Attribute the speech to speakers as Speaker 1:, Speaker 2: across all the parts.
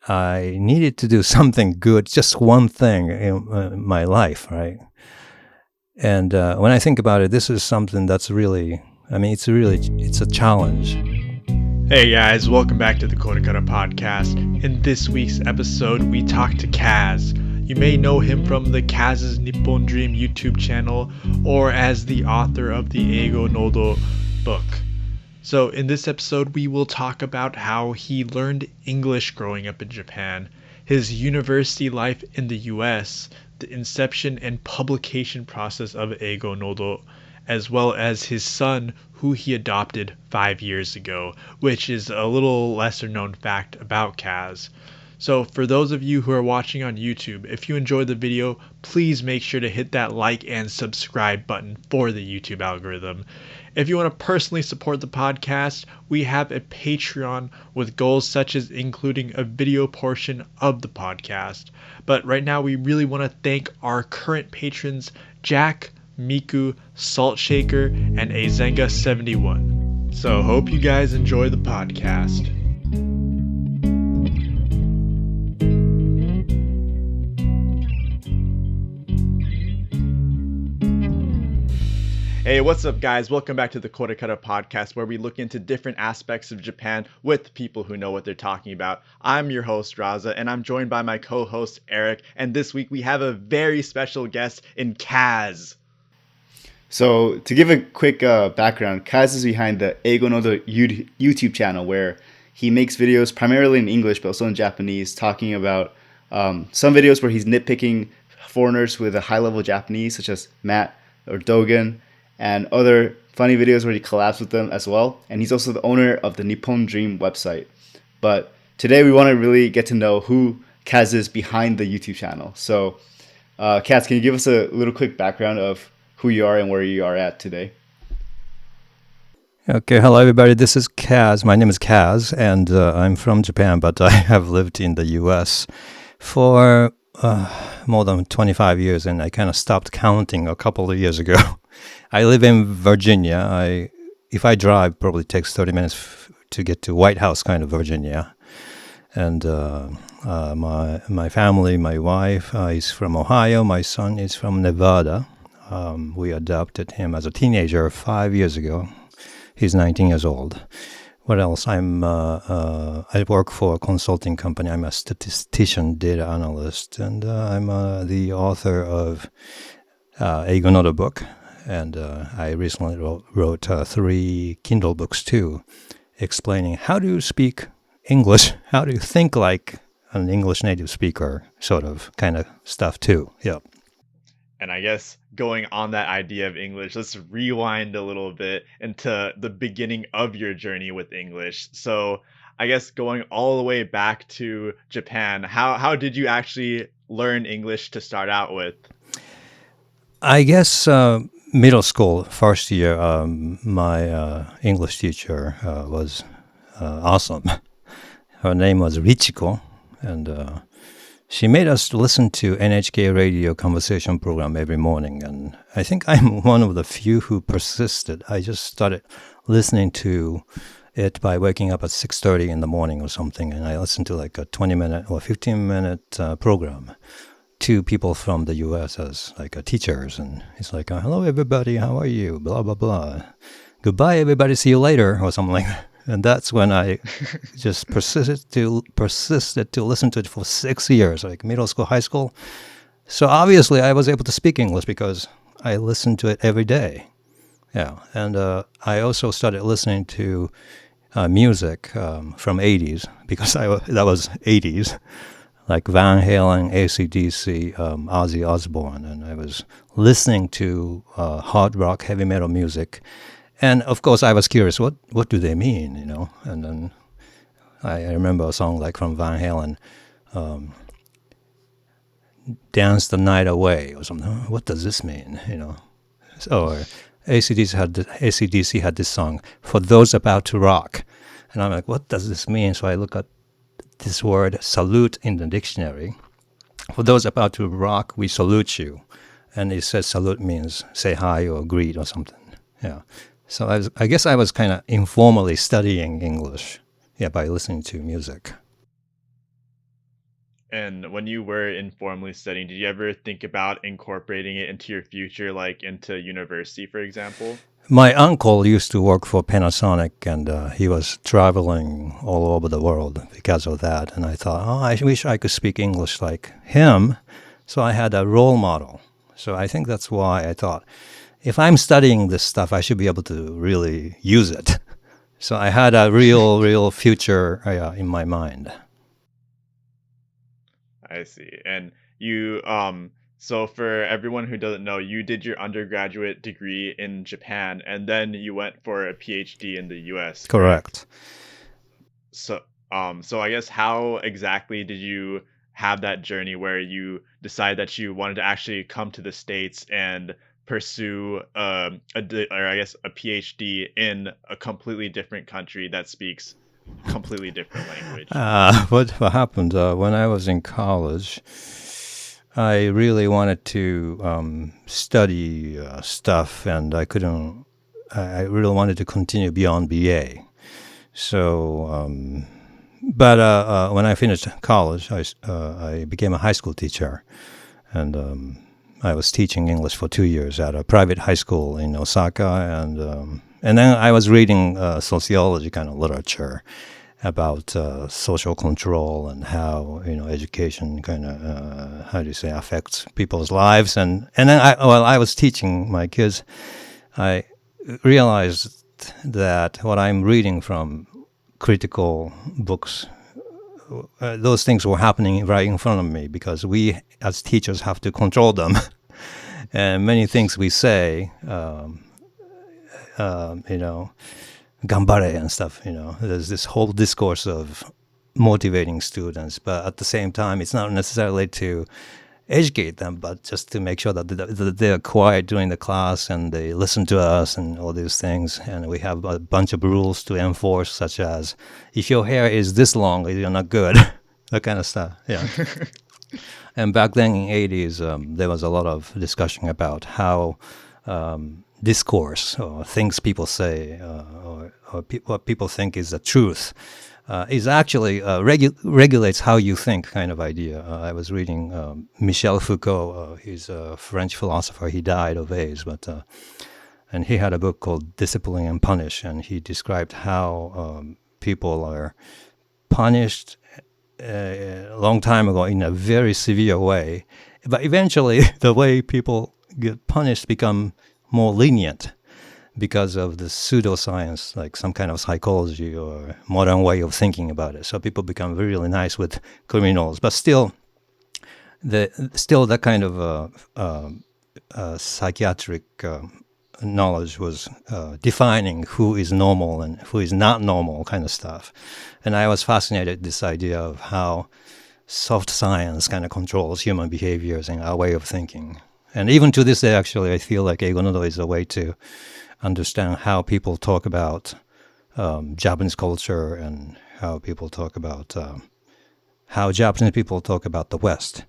Speaker 1: I needed to do something good, just one thing in my life, right? And when I think about it, this is something that's really, it's a challenge.
Speaker 2: Hey guys, welcome back to the KoreKara podcast. In this week's episode, we talk to Kaz. You may know him from the Kaz's Nippon Dream YouTube channel or as the author of the Eigo Nodo book. So in this episode, we will talk about how he learned English growing up in Japan, his university life in the US, the inception and publication process of Eigo Nodo, as well as his son, who he adopted 5 years ago, which is a little lesser known fact about Kaz. So for those of you who are watching on YouTube, if you enjoyed the video, please make sure to hit that like and subscribe button for the YouTube algorithm. If you want to personally support the podcast, we have a Patreon with goals such as including a video portion of the podcast. But right now we really want to thank our current patrons, Jack, Miku, Salt Shaker, and Azenga71. So hope you guys enjoy the podcast. Hey, what's up guys? Welcome back to the KoreKara podcast, where we look into different aspects of Japan with people who know what they're talking about. I'm your host, Raza, and I'm joined by my co-host, Eric, and this week we have a very special guest in Kaz.
Speaker 3: So to give a quick background, Kaz is behind the Eigo Nodo YouTube channel, where he makes videos primarily in English but also in Japanese, talking about some videos where he's nitpicking foreigners with a high-level Japanese, such as Matt or Dogen, and other funny videos where he collabs with them as well. And he's also the owner of the Nippon Dream website. But today we want to really get to know who Kaz is behind the YouTube channel. So Kaz, can you give us a little quick background of who you are and where you are at today?
Speaker 1: Okay, hello everybody. This is Kaz. My name is Kaz, and I'm from Japan, but I have lived in the U.S. for more than 25 years, and I kind of stopped counting a couple of years ago. I live in Virginia. If I drive, probably takes 30 minutes to get to White House, kind of Virginia. And my family, my wife is from Ohio. My son is from Nevada. We adopted him as a teenager 5 years ago. He's 19 years old. What else? I work for a consulting company. I'm a statistician, data analyst, and I'm the author of Eigo Nodo book. And I recently wrote 3 Kindle books too, explaining how do you speak English, how do you think like an English native speaker, sort of kind of stuff too. Yep.
Speaker 2: And I guess going on that idea of English, let's rewind a little bit into the beginning of your journey with English. So I guess going all the way back to Japan, how did you actually learn English to start out with?
Speaker 1: I guess middle school, first year, my English teacher was awesome. Her name was Richiko, and she made us listen to NHK radio conversation program every morning. And I think I'm one of the few who persisted. I just started listening to it by waking up at 6:30 in the morning or something, and I listened to like a 20-minute or 15-minute program. 2 people from the U.S. as like teachers, and it's like, hello everybody, how are you? Blah blah blah. Goodbye everybody, see you later, or something like that. And that's when I just persisted to listen to it for 6 years, like middle school, high school. So obviously I was able to speak English because I listened to it every day. Yeah, and I also started listening to music from 80s, because that was 80s. Like Van Halen, AC/DC, Ozzy Osbourne, and I was listening to hard rock, heavy metal music, and of course I was curious, what do they mean, you know? And then I remember a song like from Van Halen, "Dance the Night Away" or something. What does this mean, you know? Or AC/DC had this song, "For Those About to Rock," and I'm like, what does this mean? So I look at this word salute in the dictionary. For those about to rock, we salute you. And it says salute means say hi or greet or something. Yeah. So I guess I was kind of informally studying English, by listening to music.
Speaker 2: And when you were informally studying, did you ever think about incorporating it into your future, like into university, for example?
Speaker 1: My uncle used to work for Panasonic, and he was traveling all over the world because of that. And I thought, oh, I wish I could speak English like him. So I had a role model. So I think that's why I thought, if I'm studying this stuff, I should be able to really use it. So I had a real future in my mind.
Speaker 2: I see. And you, so for everyone who doesn't know, you did your undergraduate degree in Japan, and then you went for a PhD in the US, correct?
Speaker 1: Correct.
Speaker 2: So, so I guess how exactly did you have that journey where you decided that you wanted to actually come to the States and pursue or I guess a PhD in a completely different country that speaks completely different language?
Speaker 1: What happened when I was in college? I really wanted to study stuff, and I couldn't. I really wanted to continue beyond BA. So, but when I finished college, I became a high school teacher, and I was teaching English for 2 years at a private high school in Osaka, and then I was reading sociology kind of literature about social control and how education kind of how do you say affects people's lives, and then while I was teaching my kids, I realized that what I'm reading from critical books, those things were happening right in front of me because we as teachers have to control them. And many things we say, gambare and stuff, there's this whole discourse of motivating students, but at the same time, it's not necessarily to educate them, but just to make sure that they're quiet during the class and they listen to us and all these things. And we have a bunch of rules to enforce, such as if your hair is this long, you're not good, that kind of stuff. Yeah. And back then in '80s, there was a lot of discussion about how discourse or things people say what people think is the truth is actually regulates how you think kind of idea. I was reading Michel Foucault. He's a French philosopher. He died of AIDS, and he had a book called Discipline and Punish, and he described how people are punished a long time ago in a very severe way, but eventually the way people get punished become more lenient because of the pseudoscience, like some kind of psychology or modern way of thinking about it. So people become really nice with criminals, but still that kind of psychiatric knowledge was defining who is normal and who is not normal kind of stuff. And I was fascinated with this idea of how soft science kind of controls human behaviors and our way of thinking. And even to this day, actually, I feel like Eigo Nodo is a way to understand how people talk about Japanese culture and how people talk about how Japanese people talk about the West.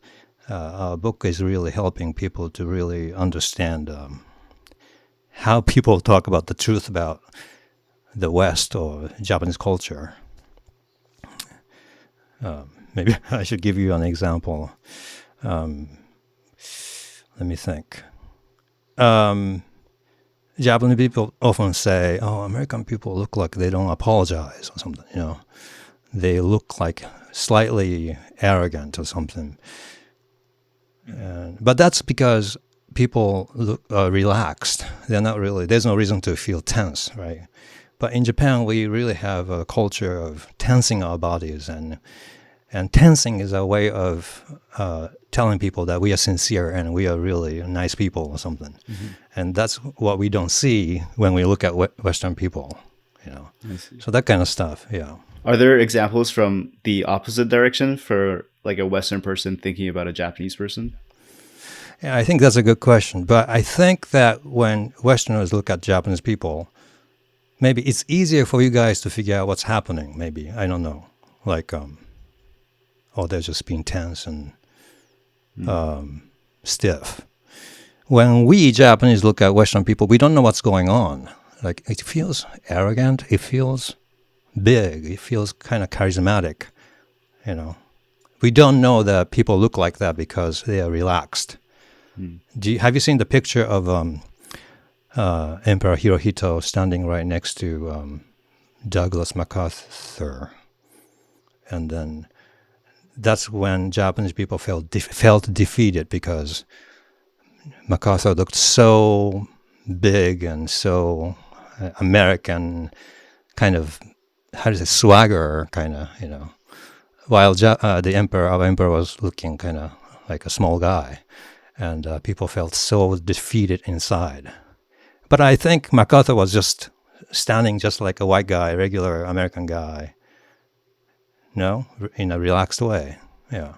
Speaker 1: Our book is really helping people to really understand how people talk about the truth about the West or Japanese culture. Maybe I should give you an example. Let me think. Japanese people often say, "Oh, American people look like they don't apologize or something." They look like slightly arrogant or something. But that's because people look relaxed. They're not really. There's no reason to feel tense, right? But in Japan, we really have a culture of tensing our bodies, and tensing is a way of telling people that we are sincere and we are really nice people or something. Mm-hmm. And that's what we don't see when we look at Western people, So that kind of stuff, yeah.
Speaker 3: Are there examples from the opposite direction for like a Western person thinking about a Japanese person?
Speaker 1: Yeah, I think that's a good question. But I think that when Westerners look at Japanese people, maybe it's easier for you guys to figure out what's happening, maybe. I don't know. Like, they're just being tense and stiff. When we Japanese look at Western people, we don't know what's going on. Like, it feels arrogant. It feels big. It feels kind of charismatic, we don't know that people look like that because they are relaxed. Have you seen the picture of Emperor Hirohito standing right next to Douglas MacArthur? And then that's when Japanese people felt defeated because MacArthur looked so big and so American, kind of, how to say, swagger, kind of, while the emperor was looking kind of like a small guy, and people felt so defeated inside. But I think MacArthur was just standing just like a white guy, regular American guy, in a relaxed way. Yeah.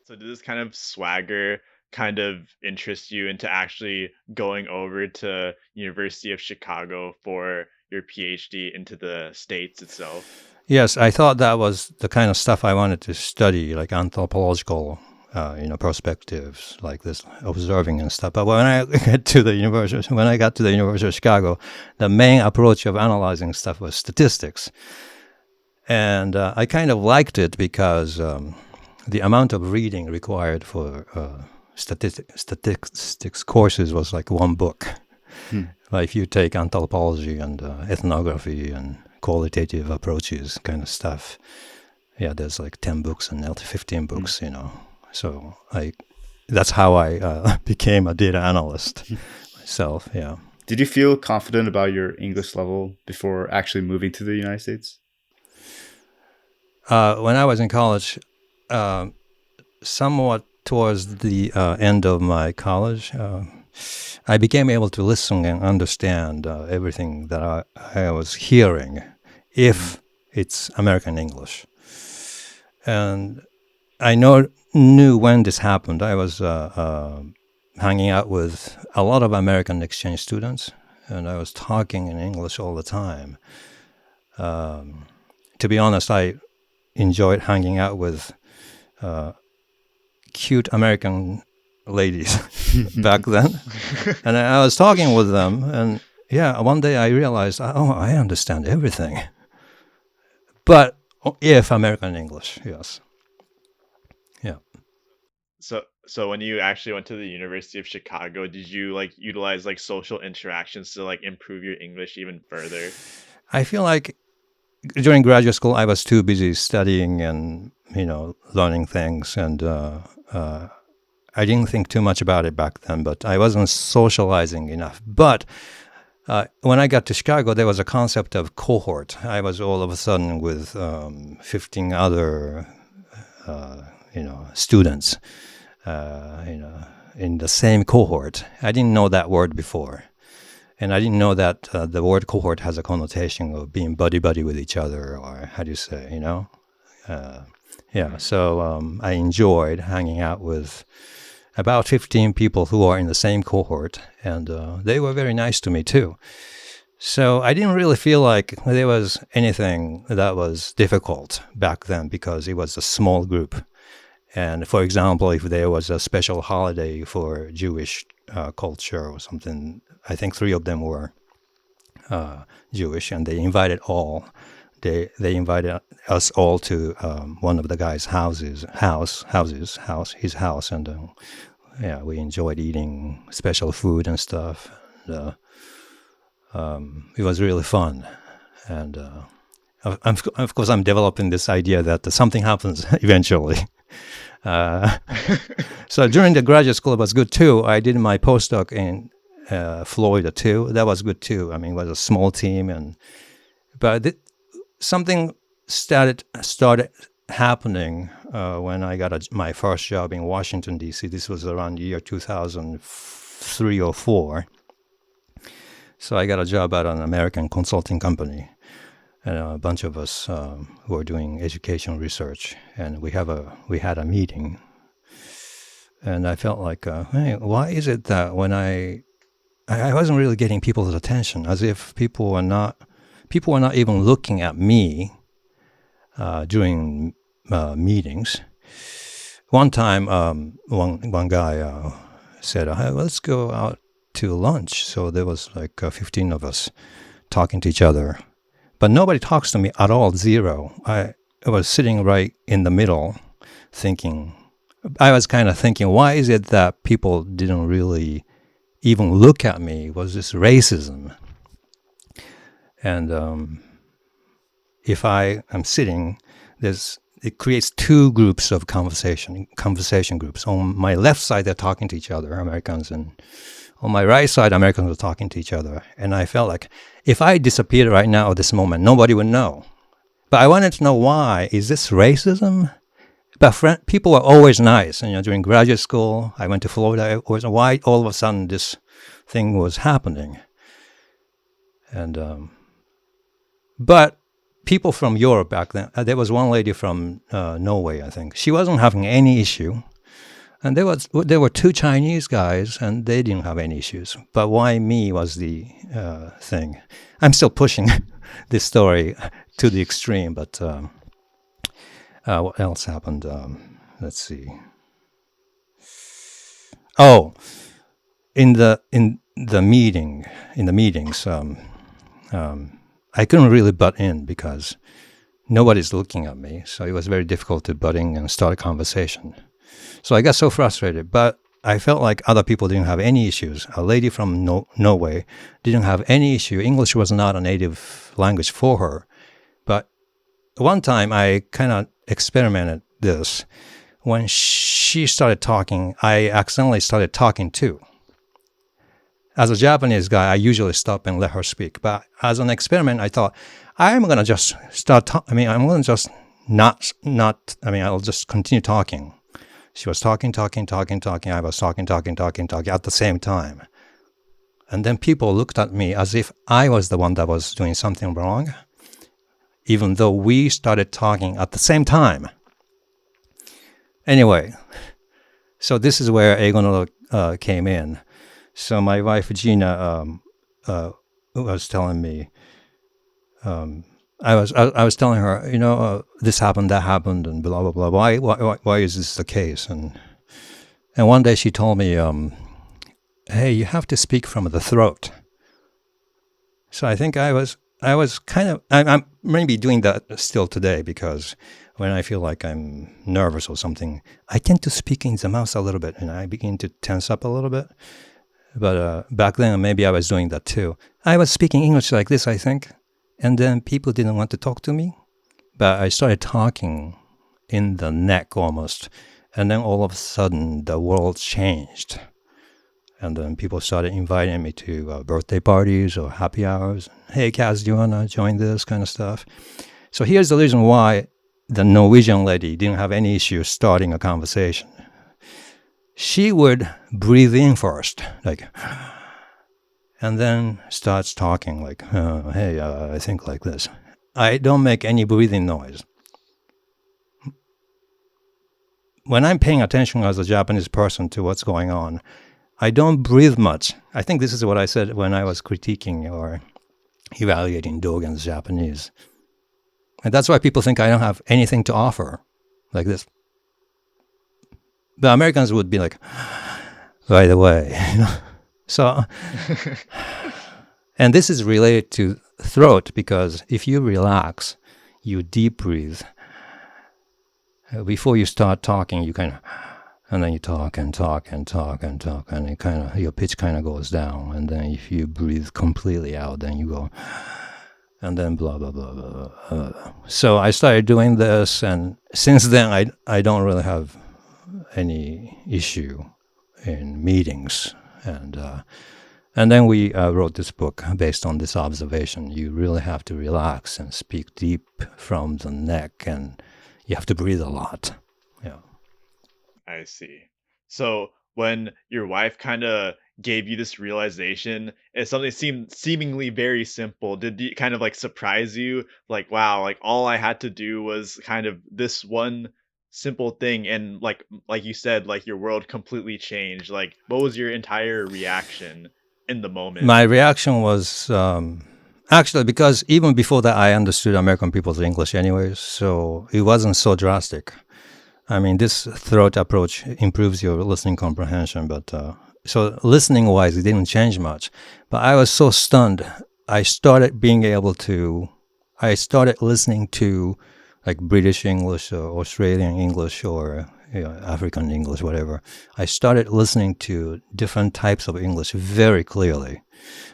Speaker 2: So did this kind of swagger kind of interest you into actually going over to University of Chicago for your PhD into the States itself?
Speaker 1: Yes, I thought that was the kind of stuff I wanted to study, like anthropological, perspectives, like this observing and stuff. But when I got to the University of Chicago, the main approach of analyzing stuff was statistics, and I kind of liked it because the amount of reading required for statistics courses was like one book. Like if you take anthropology and ethnography and qualitative approaches kind of stuff, there's like 10 books and 15 books, So that's how I became a data analyst myself, yeah.
Speaker 3: Did you feel confident about your English level before actually moving to the United States?
Speaker 1: When I was in college, somewhat towards the end of my college, I became able to listen and understand everything that I was hearing, if it's American English. And I knew when this happened. I was hanging out with a lot of American exchange students, and I was talking in English all the time. To be honest, I enjoyed hanging out with cute American ladies back then. And I was talking with them, and one day I realized, I understand everything. But if American English, yes. Yeah.
Speaker 2: So when you actually went to the University of Chicago, did you utilize social interactions to improve your English even further?
Speaker 1: I feel like during graduate school I was too busy studying and learning things, and I didn't think too much about it back then, but I wasn't socializing enough. But when I got to Chicago, there was a concept of cohort. I was all of a sudden with 15 other students, in the same cohort. I didn't know that word before. And I didn't know that the word cohort has a connotation of being buddy-buddy with each other, or how do you say, So I enjoyed hanging out with about 15 people who are in the same cohort, and they were very nice to me too. So I didn't really feel like there was anything that was difficult back then because it was a small group. And for example, if there was a special holiday for Jewish culture or something, I think 3 of them were Jewish, and they invited all. They invited us all to one of the guys' his house, and we enjoyed eating special food and stuff. And, it was really fun, and of course, I'm developing this idea that something happens eventually. So during the graduate school, it was good too. I did my postdoc in Florida too. That was good too. I mean, it was a small team, but something started happening when I got my first job in Washington, D.C. This was around the year 2003 or 4. So I got a job at an American consulting company, and a bunch of us were doing education research, and we had a meeting, and I felt like, hey, why is it that when I wasn't really getting people's attention, as if people were not even looking at me during meetings. One time, one guy said, hey, let's go out to lunch. So there was like 15 of us talking to each other. But nobody talks to me at all, zero. I was sitting right in the middle. thinking, why is it that people didn't really even look at me? Was this racism? And if I am sitting, it creates two groups of conversation groups. On my left side, they're talking to each other, Americans, and on my right side, Americans are talking to each other. And I felt like if I disappeared right now at this moment, nobody would know. But I wanted to know why. Is this racism? But people were always nice. And, during graduate school, I went to Florida. Why all of a sudden this thing was happening? And but people from Europe back then, there was one lady from Norway, I think. She wasn't having any issue. And there were two Chinese guys, and they didn't have any issues. But why me was the thing. I'm still pushing this story to the extreme, but what else happened? Let's see. Oh, in the meetings, I couldn't really butt in because nobody's looking at me. So it was very difficult to butt in and start a conversation. So I got so frustrated, but I felt like other people didn't have any issues. A lady from Norway didn't have any issue. English was not a native language for her. But one time I kind of experimented this. When she started talking, I accidentally started talking too. As a Japanese guy, I usually stop and let her speak. But as an experiment, I thought, I'm going to just I'm going to just I'll just continue talking. She was talking. I was talking at the same time. And then people looked at me as if I was the one that was doing something wrong, even though we started talking at the same time. Anyway, so this is where Eigo Nodo came in. So my wife Gina was telling me, I was telling her, this happened, that happened, and blah blah blah. Why is this the case? And one day she told me, hey, you have to speak from the throat. So I think I was kind of, I'm maybe doing that still today, because when I feel like I'm nervous or something, I tend to speak in the mouth a little bit, and I begin to tense up a little bit. But back then, maybe I was doing that too. I was speaking English like this, I think. And then people didn't want to talk to me. But I started talking in the neck almost. And then all of a sudden, the world changed. And then people started inviting me to birthday parties or happy hours. Hey, Kaz, do you want to join this kind of stuff? So here's the reason why the Norwegian lady didn't have any issue starting a conversation. She would breathe in first, like, and then starts talking like, hey, I think like this. I don't make any breathing noise. When I'm paying attention as a Japanese person to what's going on, I don't breathe much. I think this is what I said when I was critiquing or evaluating Dogen's Japanese. And that's why people think I don't have anything to offer, like this. The Americans would be like, right away. So, and this is related to throat, because if you relax, you deep breathe. Before you start talking, you kind of, and then you talk, and it kind of, your pitch kind of goes down. And then if you breathe completely out, then you go, and then blah, blah, blah, blah, blah. So I started doing this, and since then, I don't really have any issue in meetings. And then we wrote this book based on this observation. You really have to relax and speak deep from the neck, and you have to breathe a lot. Yeah.
Speaker 2: I see. So when your wife kind of gave you this realization, it's something seemingly very simple. Did it kind of like surprise you? Like, wow, like all I had to do was kind of this one simple thing, and like you said, like your world completely changed. Like, what was your entire reaction in the moment?
Speaker 1: My reaction was actually, because even before that, I understood American people's English anyways, so it wasn't so drastic. I mean, this throat approach improves your listening comprehension, but so listening-wise, it didn't change much. But I was so stunned. I started listening to like British English or Australian English or African English, whatever. I started listening to different types of English very clearly.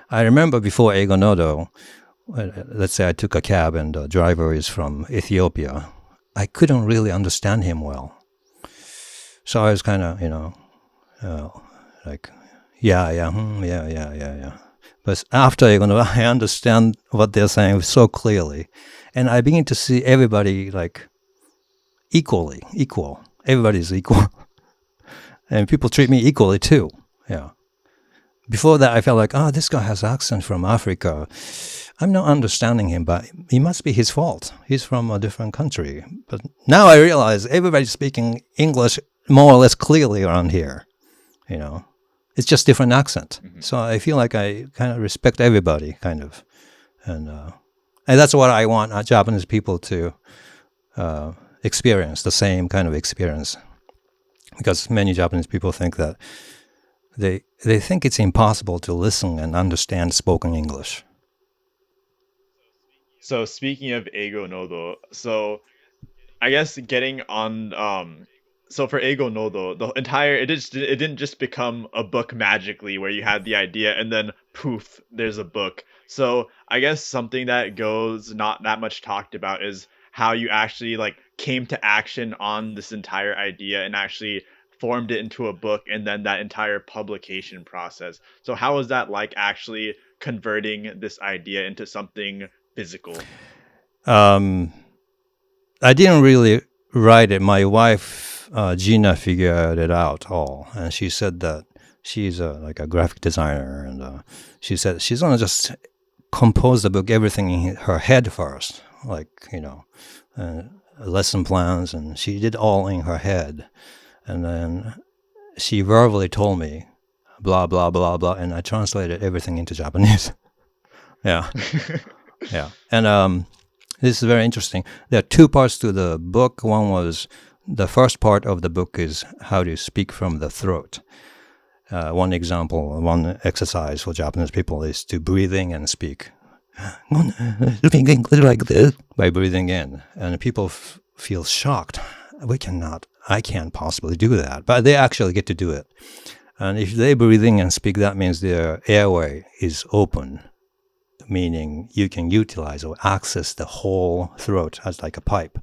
Speaker 1: I remember before Eigo Nodo, let's say I took a cab and the driver is from Ethiopia. I couldn't really understand him well. So I was kind of, like, yeah. But after Eigo Nodo, I understand what they're saying so clearly. And I begin to see everybody like equal. Everybody's equal. And people treat me equally too. Yeah. Before that, I felt like, this guy has accent from Africa. I'm not understanding him, but it must be his fault. He's from a different country. But now I realize everybody's speaking English more or less clearly around here. It's just different accent. Mm-hmm. So I feel like I kind of respect everybody, kind of. And that's what I want Japanese people to experience, the same kind of experience. Because many Japanese people think that they think it's impossible to listen and understand spoken English.
Speaker 2: So speaking of Eigo Nodo, so I guess getting on so for Eigo Nodo, the entire it didn't just become a book magically where you had the idea and then poof, there's a book. So I guess something that goes not that much talked about is how you actually like came to action on this entire idea and actually formed it into a book, and then that entire publication process. So how was that like actually converting this idea into something physical?
Speaker 1: I didn't really write it. My wife, Gina, figured it out all. And she said that she's like a graphic designer. And she said she's going to just compose the book, everything in her head first. Like, lesson plans. And she did all in her head. And then she verbally told me, blah, blah, blah, blah. And I translated everything into Japanese. Yeah. Yeah. And this is very interesting. There are two parts to the book. One was the first part of the book is how to speak from the throat. One example, one exercise for Japanese people is to breathe in and speak. Speaking English like this by breathing in. And people feel shocked. I can't possibly do that. But they actually get to do it. And if they breathe in and speak, that means their airway is open. Meaning you can utilize or access the whole throat as like a pipe.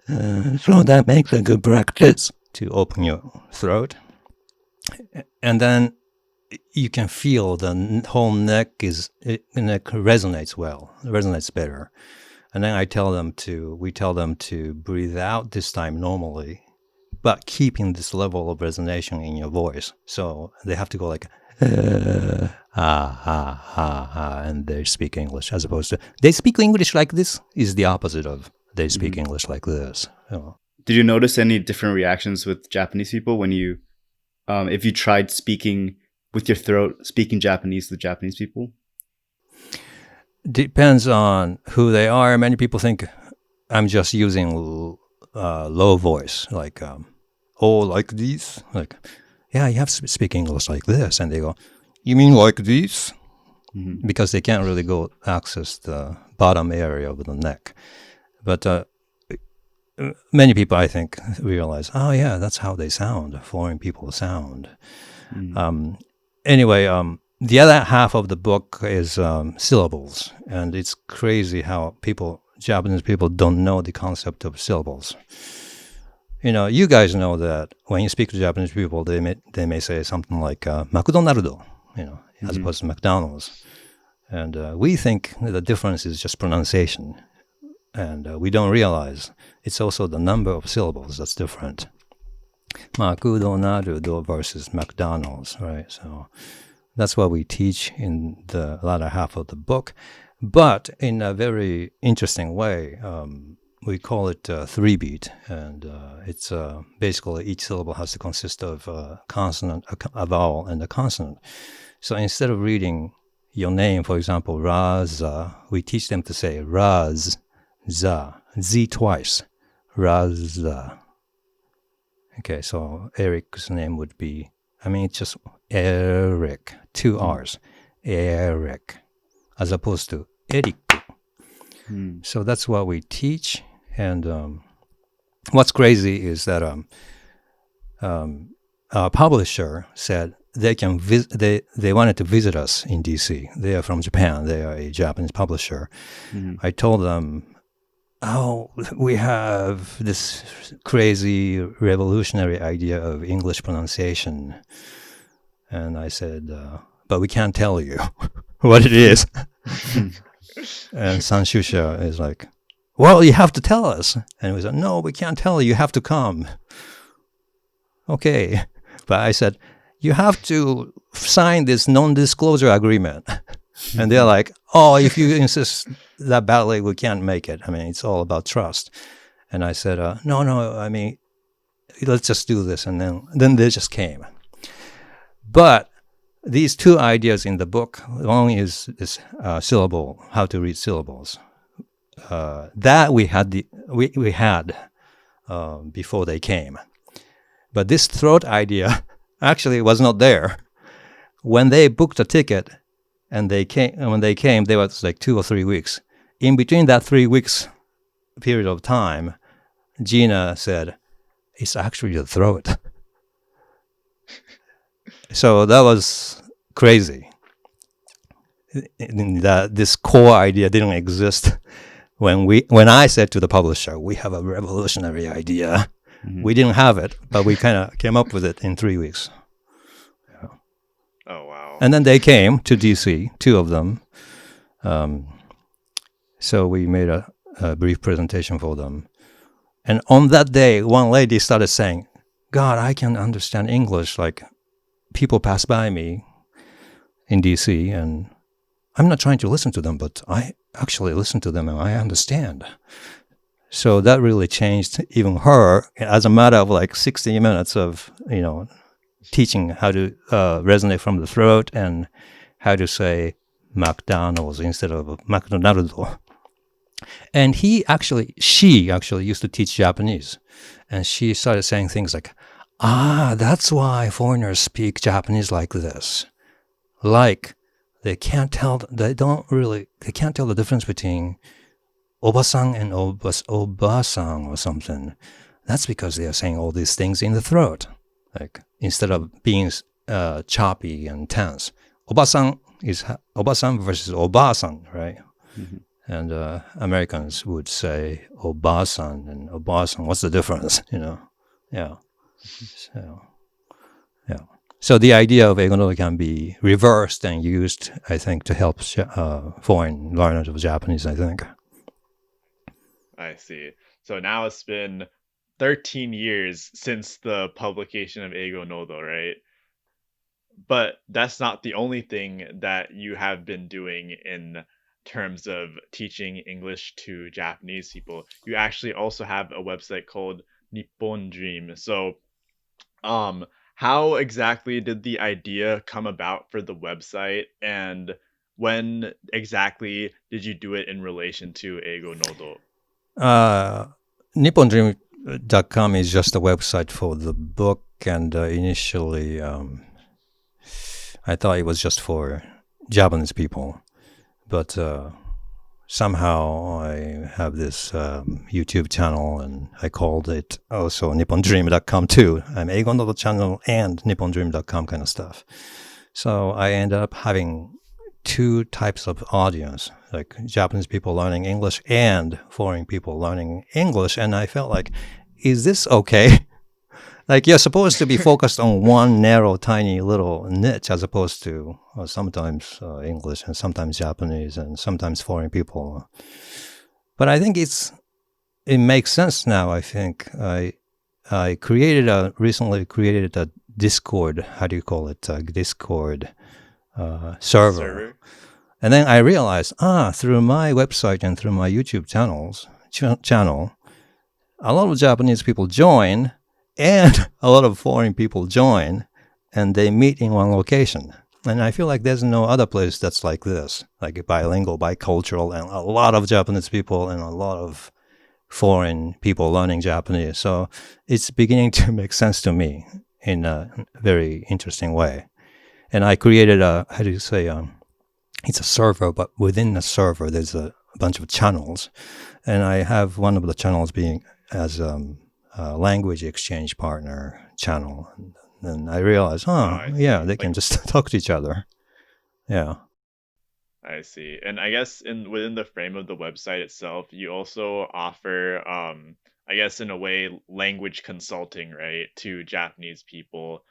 Speaker 1: So that makes a good practice to open your throat. And then you can feel the whole neck resonates better. And then we tell them to breathe out this time normally, but keeping this level of resonation in your voice. So they have to go like, and they speak English, as opposed to they speak English like this is the opposite of they speak English like this.
Speaker 3: Did you notice any different reactions with Japanese people when you, if you tried speaking with your throat, speaking Japanese with Japanese people?
Speaker 1: Depends on who they are. Many people think I'm just using low voice, like like this, like. Yeah, you have to speak English like this. And they go, you mean like this? Mm-hmm. Because they can't really go access the bottom area of the neck. But many people, I think, realize, that's how they sound. Foreign people sound. Mm-hmm. Anyway, the other half of the book is syllables. And it's crazy how Japanese people don't know the concept of syllables. You guys know that when you speak to Japanese people, they may say something like McDonald's, as opposed to McDonald's. And we think the difference is just pronunciation. And we don't realize it's also the number of syllables that's different. McDonald's versus McDonald's, right? So that's what we teach in the latter half of the book. But in a very interesting way, we call it 3-beat, and it's basically each syllable has to consist of a consonant, a vowel, and a consonant. So instead of reading your name, for example, Raza, we teach them to say Raz, Za, Z twice, Raza. Okay, so Eric's name would be, it's just Eric, 2 R's, Eric, as opposed to Eric. So that's what we teach. And what's crazy is that our publisher said they can they wanted to visit us in DC. They are from Japan. They are a Japanese publisher. I told them, oh, we have this crazy revolutionary idea of English pronunciation. And I said, but we can't tell you what it is. And Sanshusha is like, well, you have to tell us. And we said, no, we can't tell you. You have to come. Okay. But I said, you have to sign this non-disclosure agreement. And they're like, oh, if you insist that badly, we can't make it. I mean, it's all about trust. And I said, no, I mean, let's just do this. And then they just came. But these two ideas in the book, one is syllable, how to read syllables. That we had before they came. But this throat idea actually was not there. When they booked a ticket and when they came, there was like 2 or 3 weeks. In between that 3 weeks period of time, Gina said, it's actually the throat. So that was crazy. This core idea didn't exist when I said to the publisher, we have a revolutionary idea. We didn't have it, but we kind of came up with it in 3 weeks. Yeah.
Speaker 2: Oh, wow.
Speaker 1: And then they came to DC, 2 of them. So we made a brief presentation for them. And on that day, one lady started saying, God, I can understand English. Like, people pass by me in DC, and I'm not trying to listen to them, but I actually listen to them and I understand. So that really changed even her, as a matter of like 60 minutes of, teaching how to resonate from the throat and how to say McDonald's instead of McDonald's. And she actually used to teach Japanese. And she started saying things like, that's why foreigners speak Japanese like this. Like, they can't tell the difference between obasan and obasan or something. That's because they are saying all these things in the throat. Like, instead of being choppy and tense. Obasan is obasan versus obasan, right? Mm-hmm. And Americans would say obasan and obasan. What's the difference? Yeah. So the idea of Eigo Nodo can be reversed and used, I think, to help foreign learners of Japanese, I think.
Speaker 2: I see. So now it's been 13 years since the publication of Eigo Nodo, right? But that's not the only thing that you have been doing in terms of teaching English to Japanese people. You actually also have a website called Nippon Dream. So, how exactly did the idea come about for the website, and when exactly did you do it in relation to Eigo Nodo?
Speaker 1: NipponDream.com is just a website for the book, and initially I thought it was just for Japanese people, but somehow I have this YouTube channel, and I called it also NipponDream.com too. I'm Eigo Nodo channel and NipponDream.com kind of stuff. So I ended up having 2 types of audience, like Japanese people learning English and foreign people learning English. And I felt like, is this okay? Like, you're supposed to be focused on one narrow, tiny little niche, as opposed to sometimes English and sometimes Japanese and sometimes foreign people. But I think it makes sense now. I think I recently created a Discord. How do you call it? Discord server. And then I realized, through my website and through my YouTube channel, a lot of Japanese people join. And a lot of foreign people join, and they meet in one location. And I feel like there's no other place that's like this, like bilingual, bicultural, and a lot of Japanese people and a lot of foreign people learning Japanese. So it's beginning to make sense to me in a very interesting way. And I created it's a server, but within the server, there's a bunch of channels, and I have one of the channels being as language exchange partner channel. And I realized,
Speaker 2: I
Speaker 1: yeah,
Speaker 2: see.
Speaker 1: they
Speaker 2: Like,
Speaker 1: can just talk to each other. Yeah.
Speaker 2: I see. And I guess in within the frame of the website itself, you also offer, I guess in a way, language consulting, right, to Japanese people,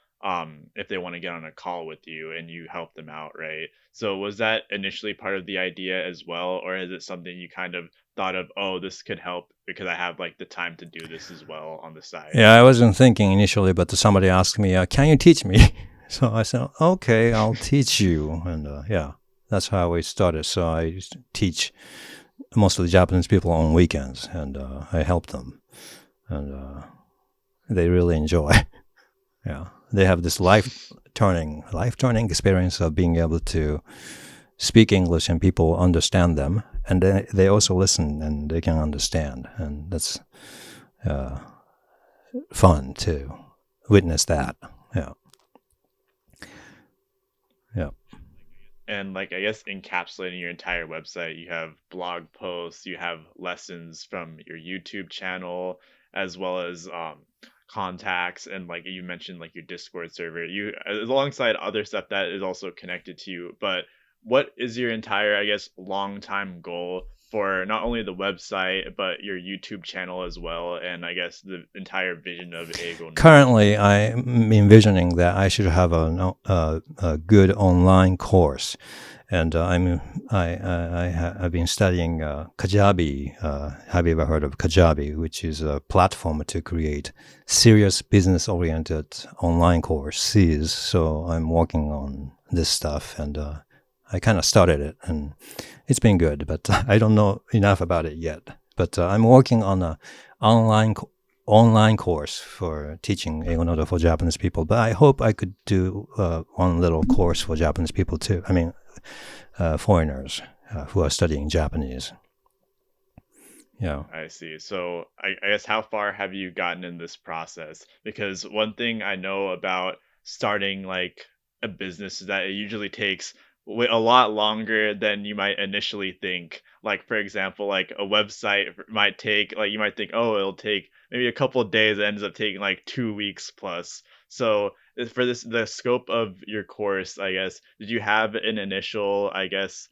Speaker 2: if they want to get on a call with you and you help them out, right? So was that initially part of the idea as well, or is it something you kind of thought of, oh, this could help because I have like the time to do this as well on the side?
Speaker 1: Yeah, I wasn't thinking initially, but somebody asked me, can you teach me? So I said, okay, I'll teach you. And yeah, that's how we started. So I used to teach most of the Japanese people on weekends, and I help them. And they really enjoy. Yeah, they have this life-turning experience of being able to speak English and people understand them. And then they also listen and they can understand. And that's fun to witness that. Yeah. Yeah.
Speaker 2: And like I guess encapsulating your entire website, you have blog posts, you have lessons from your YouTube channel, as well as contacts, and like you mentioned, like your Discord server. You alongside other stuff that is also connected to you. But what is your entire, I guess, long time goal for not only the website but your YouTube channel as well, and I guess the entire vision of Eigo Nodo?
Speaker 1: Currently, I'm envisioning that I should have a good online course, and I've been studying Kajabi. Have you ever heard of Kajabi, which is a platform to create serious business-oriented online courses? So I'm working on this stuff, and I kind of started it, and it's been good, but I don't know enough about it yet. But I'm working on an online course for teaching Eigo Nodo for Japanese people. But I hope I could do one little course for Japanese people too. I mean, foreigners who are studying Japanese. Yeah.
Speaker 2: I see. So I guess how far have you gotten in this process? Because one thing I know about starting like a business is that it usually takes a lot longer than you might initially think. Like for example, like a website might take like you might think, oh, it'll take maybe a couple of days. It ends up taking like 2 weeks plus. So for this the scope of your course, I guess, did you have an initial, I guess,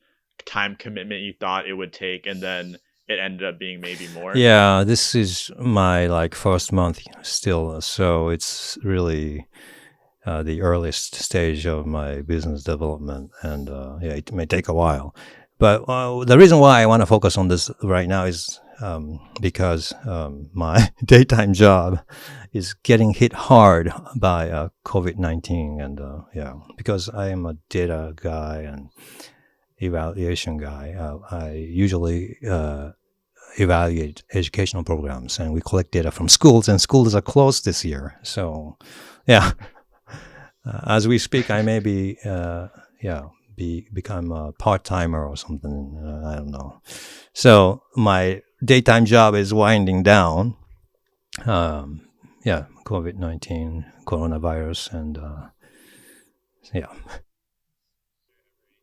Speaker 2: time commitment you thought it would take, and then it ended up being maybe more?
Speaker 1: Yeah, this is my like first month still, so it's really the earliest stage of my business development, and yeah, it may take a while. But the reason why I want to focus on this right now is because my daytime job is getting hit hard by COVID-19, and yeah, because I am a data guy and evaluation guy, I usually evaluate educational programs, and we collect data from schools, and schools are closed this year. So, yeah. As we speak, I may be, become a part-timer or something. I don't know. So my daytime job is winding down. Yeah, COVID-19, coronavirus, and yeah.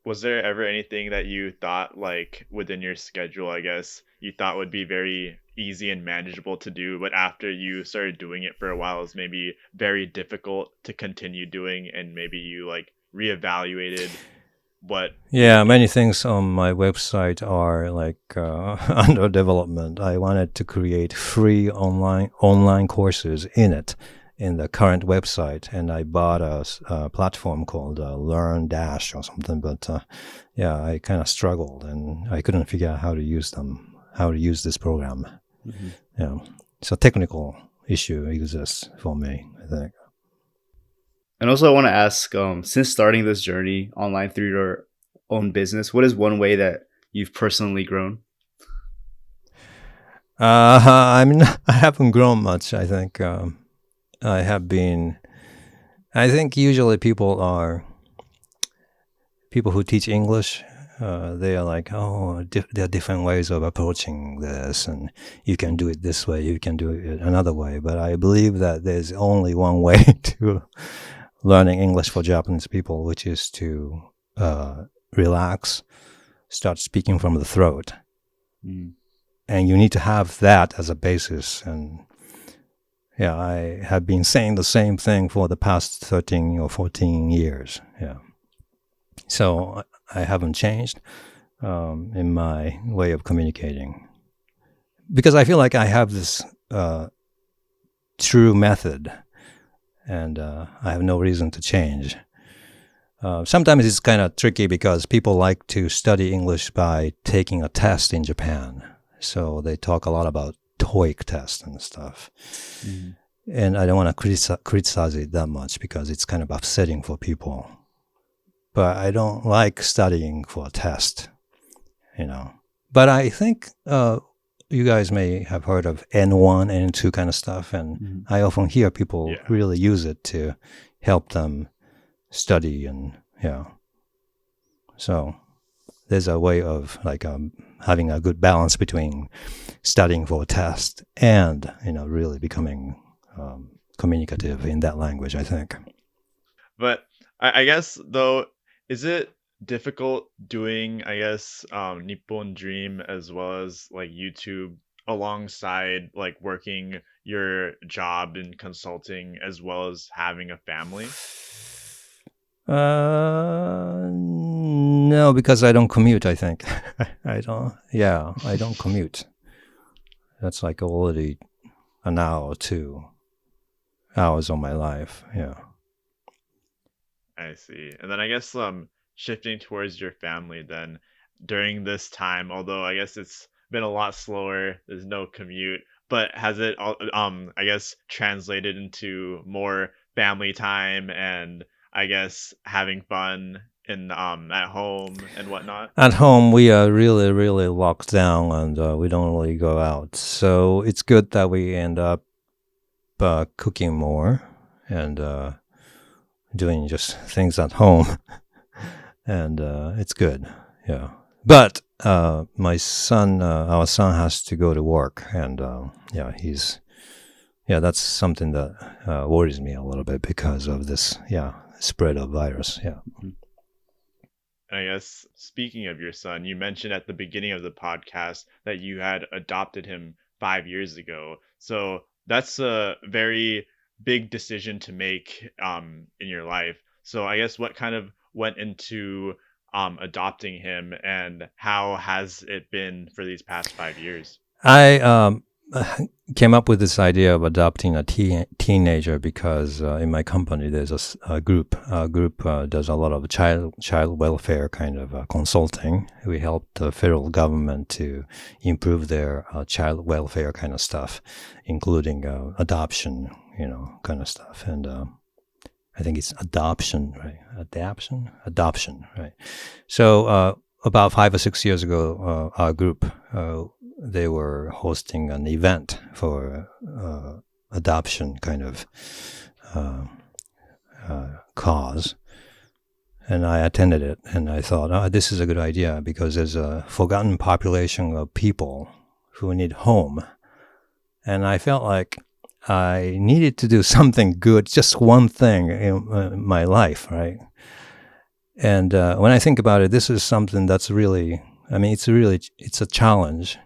Speaker 2: Was there ever anything that you thought, like within your schedule, I guess, you thought would be very easy and manageable to do, but after you started doing it for a while, is maybe very difficult to continue doing, and maybe you like reevaluated what?
Speaker 1: Yeah, many things on my website are like under development. I wanted to create free online courses in the current website, and I bought a platform called Learn Dash or something. But yeah, I kind of struggled, and I couldn't figure out how to use this program.
Speaker 3: Mm-hmm.
Speaker 1: Yeah, so technical issue exists for me, I think.
Speaker 3: And also, I want to ask, since starting this journey online through your own business, what is one way that you've personally grown?
Speaker 1: I mean, I haven't grown much. I think I think usually people who teach English, they are like, oh, there are different ways of approaching this, and you can do it this way, you can do it another way. But I believe that there's only one way to learning English for Japanese people, which is to relax, start speaking from the throat,
Speaker 3: Mm.
Speaker 1: And you need to have that as a basis. And yeah, I have been saying the same thing for the past 13 or 14 years. Yeah. So I haven't changed in my way of communicating. Because I feel like I have this true method, and I have no reason to change. Sometimes it's kind of tricky because people like to study English by taking a test in Japan. So they talk a lot about TOEIC test and stuff.
Speaker 3: Mm.
Speaker 1: And I don't want to criticize it that much because it's kind of upsetting for people. But I don't like studying for a test, you know. But I think you guys may have heard of N1, N2 kind of stuff. And I often hear people really use it to help them study. And yeah. So there's a way of like having a good balance between studying for a test and, you know, really becoming communicative in that language, I think.
Speaker 2: But I guess, though, is it difficult doing, I guess, Nippon Dream as well as like YouTube alongside like working your job in consulting as well as having a family?
Speaker 1: No, because I don't commute, I think. I don't commute. That's like already an hour or 2 hours of my life. Yeah.
Speaker 2: I see. And then I guess shifting towards your family then during this time, although I guess it's been a lot slower, there's no commute, but has it I guess translated into more family time and I guess having fun in at home and whatnot?
Speaker 1: At home, we are really, really locked down and we don't really go out. So it's good that we end up cooking more and doing just things at home. And it's good, yeah. But our son has to go to work. And that's something that worries me a little bit because of this, spread of virus, yeah.
Speaker 2: I guess speaking of your son, you mentioned at the beginning of the podcast that you had adopted him 5 years ago. So that's a very big decision to make in your life. So I guess what kind of went into adopting him and how has it been for these past 5 years?
Speaker 1: I came up with this idea of adopting a teenager because in my company there's a group. Does a lot of child welfare kind of consulting. We help the federal government to improve their child welfare kind of stuff, including adoption, kind of stuff. And I think it's adoption, right? Adoption, right? So about 5 or 6 years ago, our group they were hosting an event for adoption kind of cause. And I attended it, and I thought, this is a good idea because there's a forgotten population of people who need home. And I felt like I needed to do something good, just one thing in my life, right? And when I think about it, this is something that's really, it's a challenge.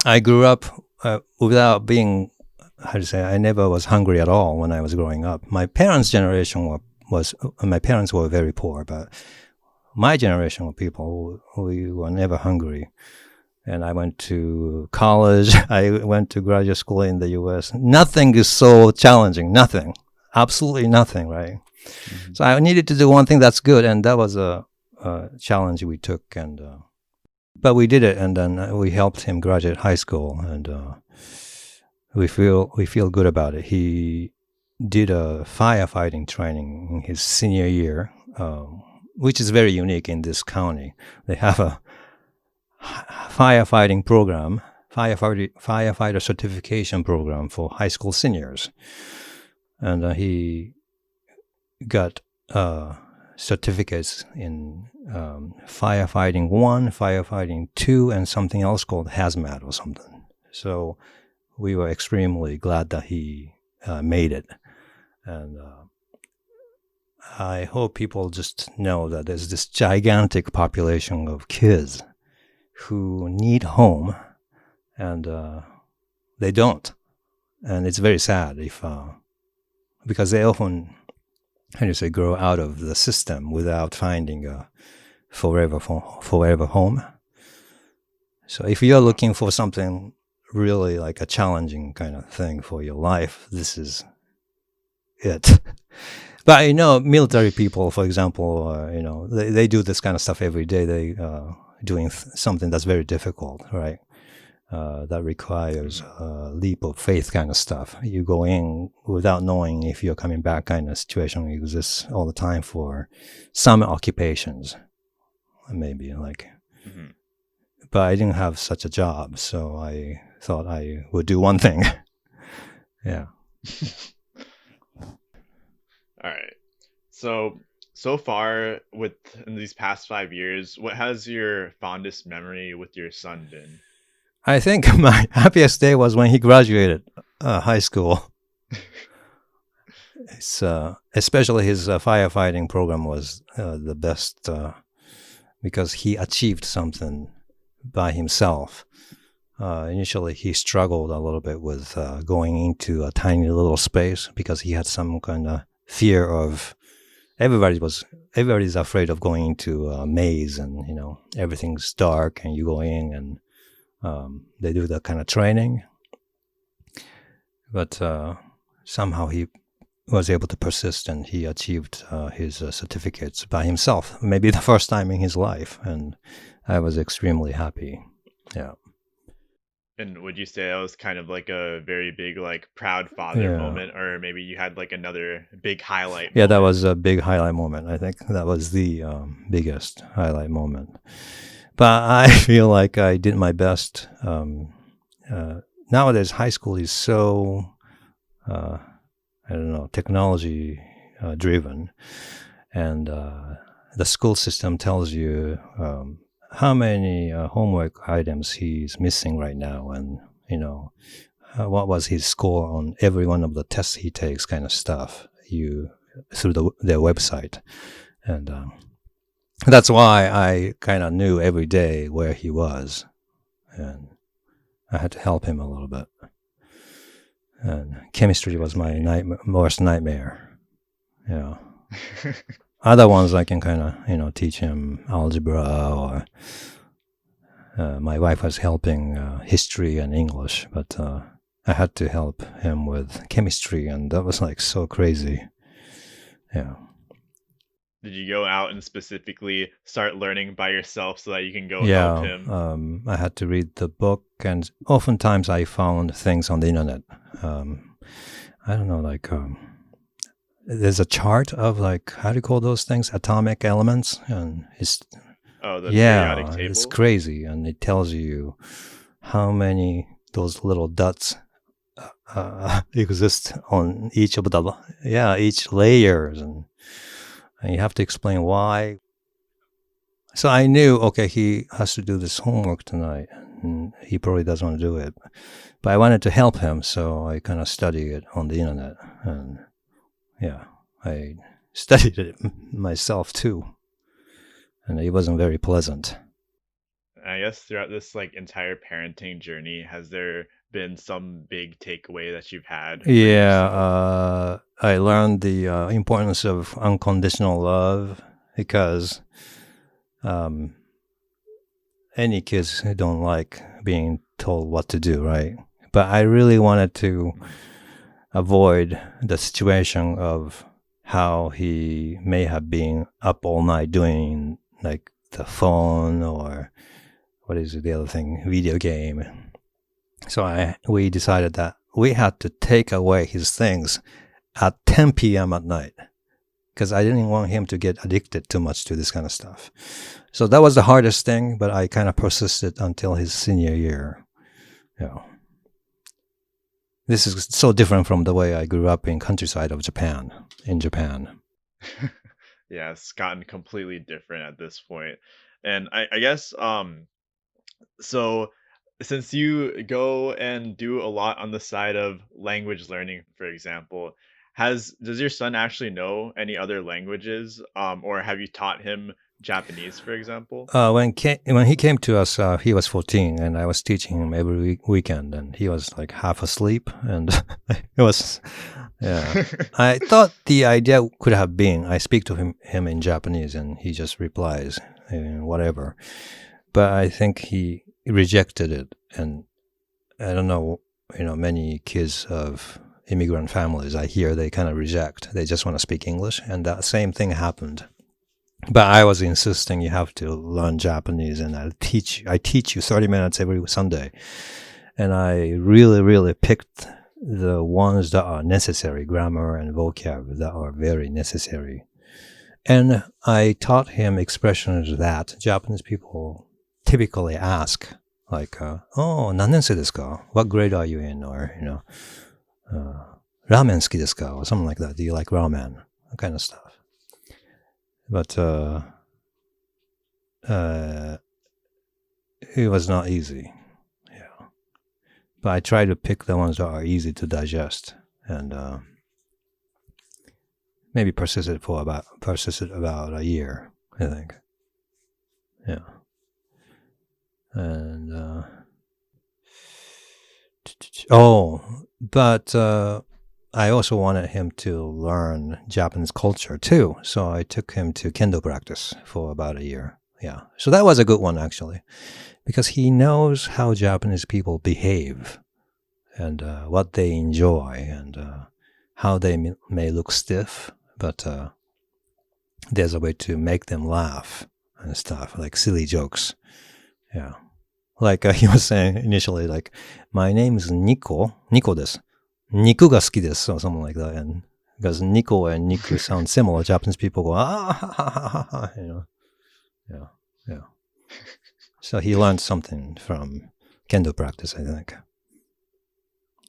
Speaker 1: I grew up without being, I never was hungry at all when I was growing up. My parents' generation my parents were very poor, but my generation of people, we were never hungry. And I went to college, I went to graduate school in the US. Nothing is so challenging, nothing, absolutely nothing, right? Mm-hmm. So I needed to do one thing that's good, and that was a challenge we took, and but we did it, and then we helped him graduate high school, and we feel good about it. He did a firefighting training in his senior year, which is very unique in this county. They have a firefighting program, firefighter certification program for high school seniors, and he got certificates in firefighting 1, firefighting 2, and something else called hazmat or something. So we were extremely glad that he made it. And I hope people just know that there's this gigantic population of kids who need home, and they don't, and it's very sad if because they often, how do you say, grow out of the system without finding a forever home. So if you're looking for something really like a challenging kind of thing for your life, this is it. But military people, for example, they do this kind of stuff every day. They doing something that's very difficult, right? That requires a leap of faith kind of stuff. You go in without knowing if you're coming back kind of situation exists all the time for some occupations, maybe like.
Speaker 2: Mhm.
Speaker 1: But I didn't have such a job, so I thought I would do one thing. Yeah.
Speaker 2: All right. So far in these past 5 years, what has your fondest memory with your son been?
Speaker 1: I think my happiest day was when he graduated high school. It's, especially his firefighting program was the best because he achieved something by himself. Initially, he struggled a little bit with going into a tiny little space because he had some kind of fear of everybody's afraid of going into a maze, and everything's dark and you go in and they do that kind of training. But somehow he was able to persist, and he achieved his certificates by himself, maybe the first time in his life, and I was extremely happy. Yeah.
Speaker 2: And would you say that was kind of like a very big, like, proud father
Speaker 1: Yeah.
Speaker 2: moment, or maybe you had like another big highlight
Speaker 1: Yeah, that
Speaker 2: moment?
Speaker 1: was a big highlight moment. I think that was the biggest highlight moment. But I feel like I did my best. Nowadays, high school is so, I don't know, technology driven. And the school system tells you how many homework items he's missing right now, and what was his score on every one of the tests he takes, kind of stuff. Through their website, and that's why I kind of knew every day where he was, and I had to help him a little bit. And chemistry was my worst nightmare. Yeah. Other ones I can kind of teach him algebra, or my wife was helping history and English, but I had to help him with chemistry, and that was like so crazy. Yeah.
Speaker 2: Did you go out and specifically start learning by yourself so that you can go help
Speaker 1: Yeah,
Speaker 2: him?
Speaker 1: I had to read the book, and oftentimes I found things on the internet. I don't know, like there's a chart of, like, how do you call those things? Atomic elements, and
Speaker 2: Oh, the periodic
Speaker 1: it's
Speaker 2: table?
Speaker 1: crazy, and it tells you how many those little dots exist on each of each layers, and you have to explain why. So I knew, okay, he has to do this homework tonight, and he probably doesn't want to do it. But I wanted to help him, so I kind of studied it on the internet, and yeah, I studied it myself too, and it wasn't very pleasant.
Speaker 2: I guess throughout this like entire parenting journey, has there been some big takeaway that you've had for
Speaker 1: Yeah,
Speaker 2: yourself?
Speaker 1: I learned the importance of unconditional love, because um, any kids don't like being told what to do, right? But I really wanted to avoid the situation of how he may have been up all night doing, like, the phone, or what is the other thing, video game. So we decided that we had to take away his things at 10 p.m. at night, because I didn't want him to get addicted too much to this kind of stuff. So that was the hardest thing, but I kind of persisted until his senior year. This is so different from the way I grew up in countryside of Japan, in Japan.
Speaker 2: Yeah, it's gotten completely different at this point. And I guess so since you go and do a lot on the side of language learning, for example, has does your son actually know any other languages? Or have you taught him Japanese, for example?
Speaker 1: When he came to us, he was 14, and I was teaching him every weekend, and he was like half asleep, and it was, yeah. I thought the idea could have been I speak to him in Japanese, and he just replies whatever. But I think he rejected it, and I don't know, many kids of immigrant families I hear they kind of reject. They just want to speak English, and that same thing happened. But I was insisting you have to learn Japanese, and I teach you 30 minutes every Sunday. And I really, really picked the ones that are necessary, grammar and vocab that are very necessary. And I taught him expressions that Japanese people typically ask, like, oh, 何年生ですか? What grade are you in? Or, ramen 好きですか? Or something like that. Do you like ramen? That kind of stuff. But it was not easy. Yeah. But I try to pick the ones that are easy to digest, and maybe persisted about a year, I think. Yeah. And but I also wanted him to learn Japanese culture too, so I took him to kendo practice for about a year. Yeah, so that was a good one actually, because he knows how Japanese people behave, and what they enjoy, and how they may look stiff, but there's a way to make them laugh and stuff, like silly jokes. Yeah, like he was saying initially, like, my name is Nico です。肉が好きです or something like that. And because Nico and Niku sound similar, Japanese people go, ah, yeah. So he learned something from kendo practice, I think.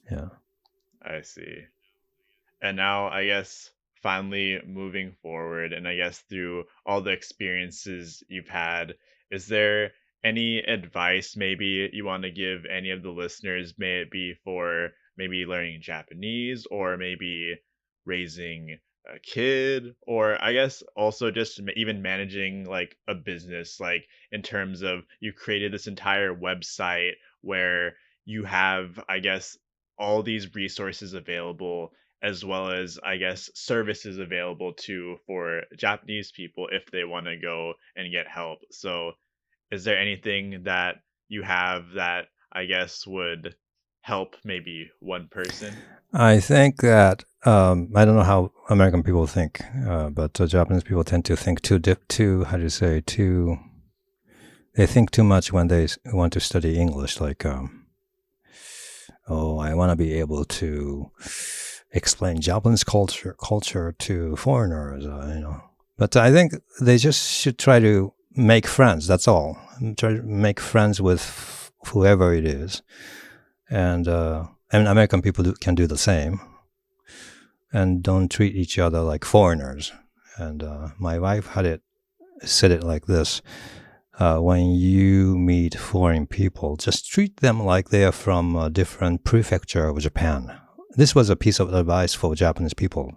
Speaker 1: Yeah.
Speaker 2: I see. And now, I guess, finally moving forward, and I guess through all the experiences you've had, is there any advice maybe you want to give any of the listeners, may it be for maybe learning Japanese or maybe raising a kid, or I guess also just even managing like a business, like in terms of you created this entire website where you have, I guess, all these resources available, as well as I guess services available too for Japanese people if they want to go and get help. So is there anything that you have that I guess would help maybe one person?
Speaker 1: I think that, I don't know how American people think, but Japanese people tend to think they think too much when they want to study English, like, I want to be able to explain Japanese culture to foreigners, But I think they just should try to make friends, that's all. Try to make friends with whoever it is. And American people can do the same. And don't treat each other like foreigners. And my wife said it like this. When you meet foreign people, just treat them like they are from a different prefecture of Japan. This was a piece of advice for Japanese people.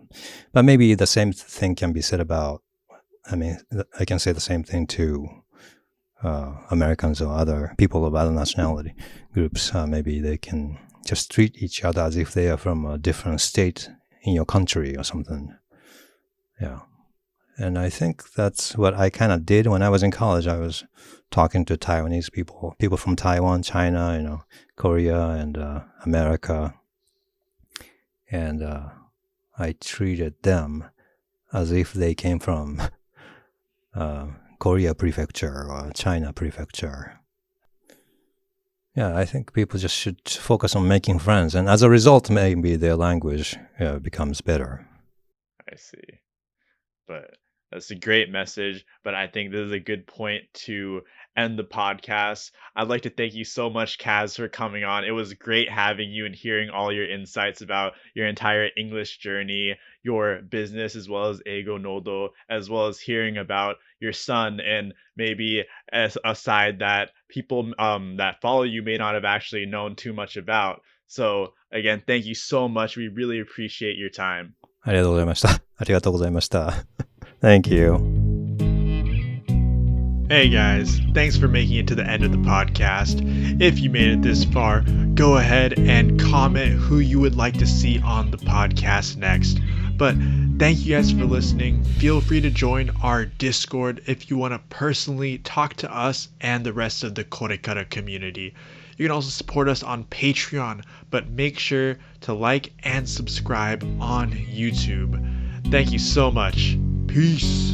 Speaker 1: But maybe the same thing can be said about, I can say the same thing to Americans or other people of other nationality groups. Maybe they can just treat each other as if they are from a different state in your country or something. Yeah. And I think that's what I kind of did when I was in college. I was talking to Taiwanese people from Taiwan, China, Korea, and America. And I treated them as if they came from Korea prefecture or China prefecture. Yeah, I think people just should focus on making friends. And as a result, maybe their language becomes better.
Speaker 2: I see. But that's a great message. But I think this is a good point to end the podcast. I'd like to thank you so much, Kaz, for coming on. It was great having you and hearing all your insights about your entire English journey, your business, as well as Eigo Nodo, as well as hearing about your son and maybe as a side that people that follow you may not have actually known too much about. So again, thank you so much. We really appreciate your time.
Speaker 1: ありがとうございました。ありがとうございました。Thank you.
Speaker 2: Hey guys, thanks for making it to the end of the podcast. If you made it this far, go ahead and comment who you would like to see on the podcast next. But thank you guys for listening. Feel free to join our Discord if you want to personally talk to us and the rest of the KoreKara community. You can also support us on Patreon, but make sure to like and subscribe on YouTube. Thank you so much. Peace.